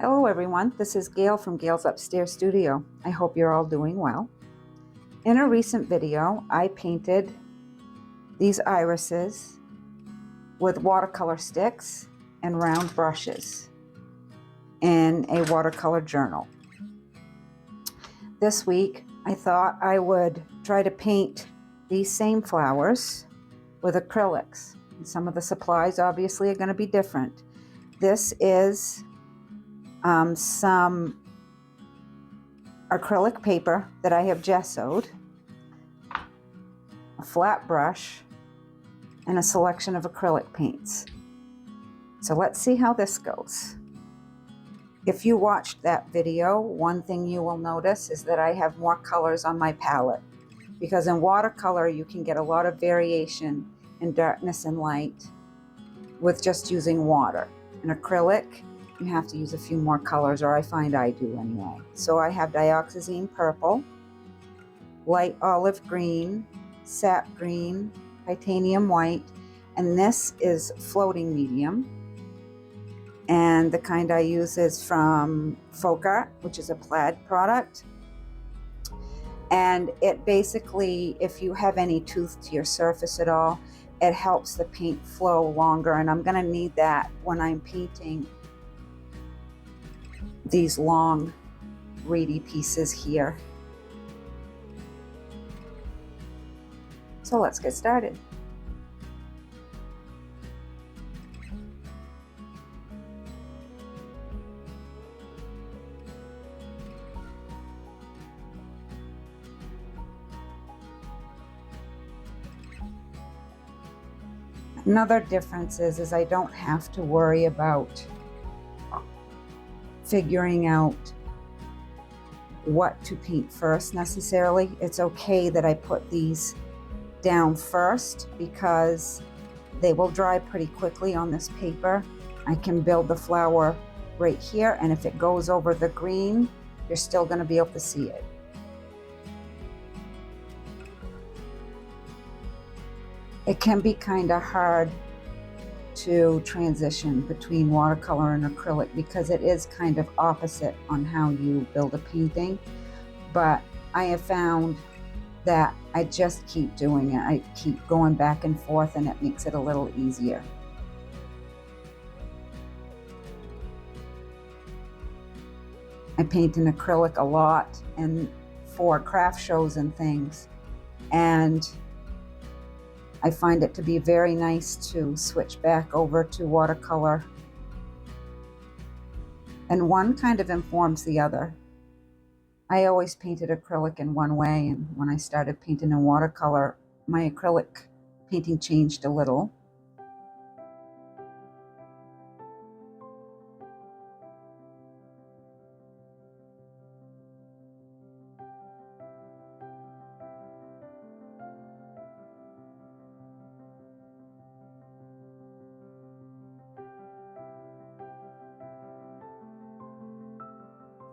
Hello everyone, this is Gail from Gail's Upstairs Studio. I hope you're all doing well. In a recent video, I painted these irises with watercolor sticks and round brushes in a watercolor journal. This week, I thought I would try to paint these same flowers with acrylics. And some of the supplies obviously are going to be different. This is some acrylic paper that I have gessoed, a flat brush, and a selection of acrylic paints. So let's see how this goes. If you watched that video, one thing you will notice is that I have more colors on my palette, because in watercolor you can get a lot of variation in darkness and light with just using water. In acrylic, you have to use a few more colors, or I find I do anyway. So I have dioxazine purple, light olive green, sap green, titanium white, and this is floating medium. And the kind I use is from Folk Art, which is a plaid product. And it basically, if you have any tooth to your surface at all, it helps the paint flow longer. And I'm going to need that when I'm painting these long, reedy pieces here. So let's get started. Another difference is I don't have to worry about figuring out what to paint first necessarily. It's okay that I put these down first because they will dry pretty quickly on this paper. I can build the flower right here, and if it goes over the green, you're still going to be able to see it. It can be kind of hard to transition between watercolor and acrylic because it is kind of opposite on how you build a painting, but I have found that I just keep doing it. I keep going back and forth, and it makes it a little easier. I paint in acrylic a lot and for craft shows and things, and I find it to be very nice to switch back over to watercolor. And one kind of informs the other. I always painted acrylic in one way, and when I started painting in watercolor, my acrylic painting changed a little.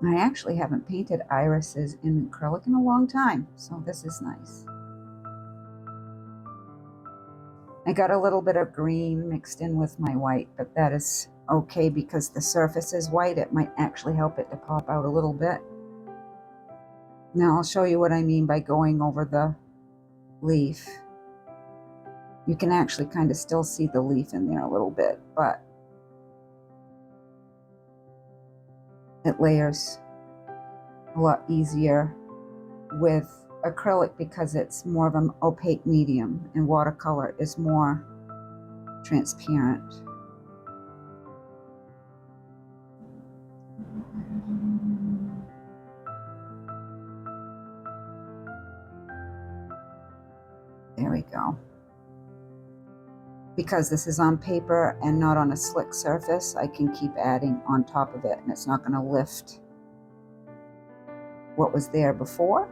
I actually haven't painted irises in acrylic in a long time, so this is nice. I got a little bit of green mixed in with my white, but that is okay because the surface is white. It might actually help it to pop out a little bit. Now I'll show you what I mean by going over the leaf. You can actually kind of still see the leaf in there a little bit, but it layers a lot easier with acrylic because it's more of an opaque medium, and watercolor is more transparent. There we go. Because this is on paper and not on a slick surface, I can keep adding on top of it, and it's not going to lift what was there before.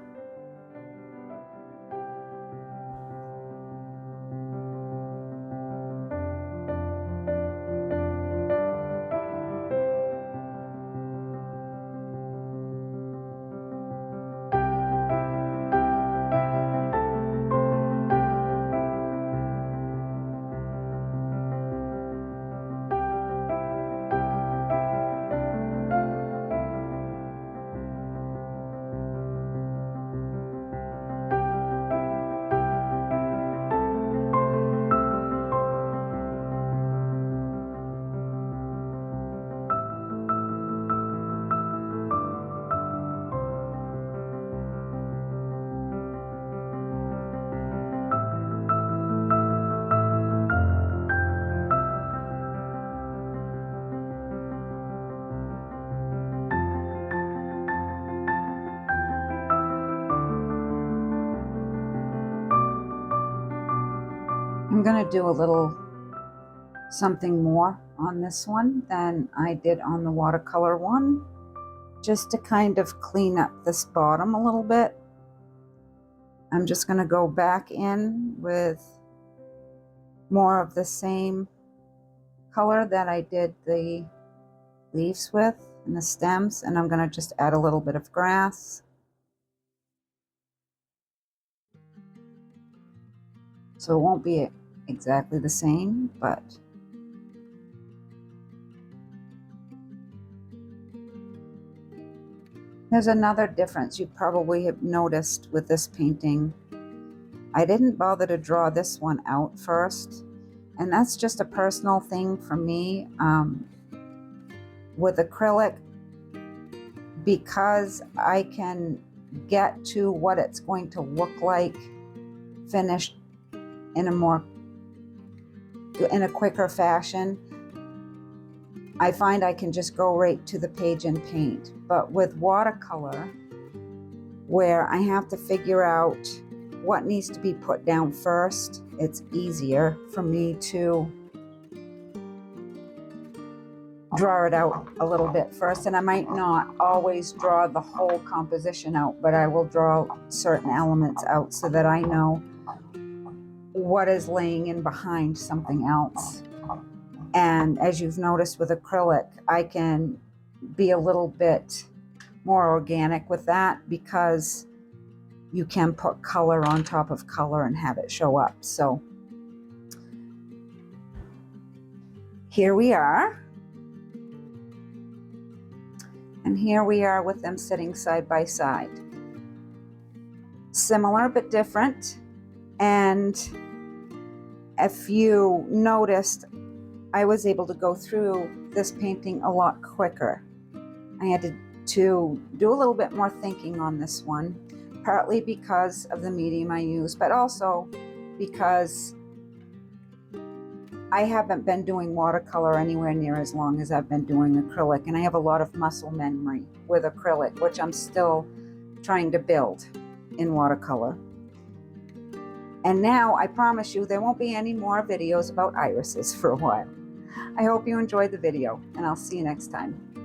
gonna do a little something more on this one than I did on the watercolor one, just to kind of clean up this bottom a little bit. I'm just gonna go back in with more of the same color that I did the leaves with and the stems, and I'm gonna just add a little bit of grass. So it won't be exactly the same, but there's another difference you probably have noticed with this painting. I didn't bother to draw this one out first, and that's just a personal thing for me. With acrylic, because I can get to what it's going to look like finished in a quicker fashion, I find I can just go right to the page and paint. But with watercolor, where I have to figure out what needs to be put down first, it's easier for me to draw it out a little bit first. And I might not always draw the whole composition out, but I will draw certain elements out so that I know what is laying in behind something else. And as you've noticed with acrylic, I can be a little bit more organic with that, because you can put color on top of color and have it show up. So here we are. And here we are with them sitting side by side. Similar but different. And if you noticed, I was able to go through this painting a lot quicker. I had to do a little bit more thinking on this one, partly because of the medium I use, but also because I haven't been doing watercolor anywhere near as long as I've been doing acrylic, and I have a lot of muscle memory with acrylic, which I'm still trying to build in watercolor. And now I promise you there won't be any more videos about irises for a while. I hope you enjoyed the video, and I'll see you next time.